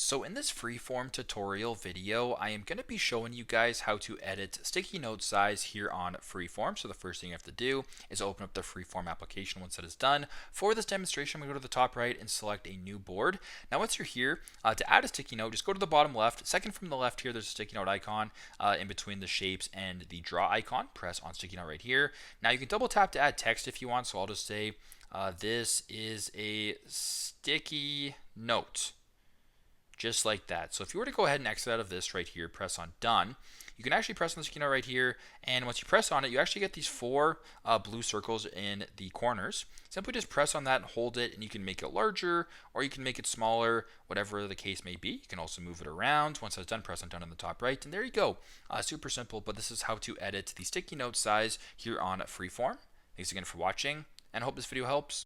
So in this freeform tutorial video, I am going to be showing you guys how to edit sticky note size here on freeform. So the first thing you have to do is open up the freeform application once that is done. For this demonstration, we go to the top right and select a new board. Now once you're here, to add a sticky note, just go to the bottom left. Second from the left here, there's a sticky note icon in between the shapes and the draw icon. Press on sticky note right here. Now you can double tap to add text if you want. So I'll just say, this is a sticky note. Just like that. So if you were to go ahead and exit out of this right here, press on done, you can actually press on the sticky note right here, and once you press on it, you actually get these four blue circles in the corners. Simply just press on that and hold it, and you can make it larger or you can make it smaller, whatever the case may be. You can also move it around. Once that's done, press on done in the top right, and there you go. Super simple, but this is how to edit the sticky note size here on Freeform. Thanks again for watching, and I hope this video helps.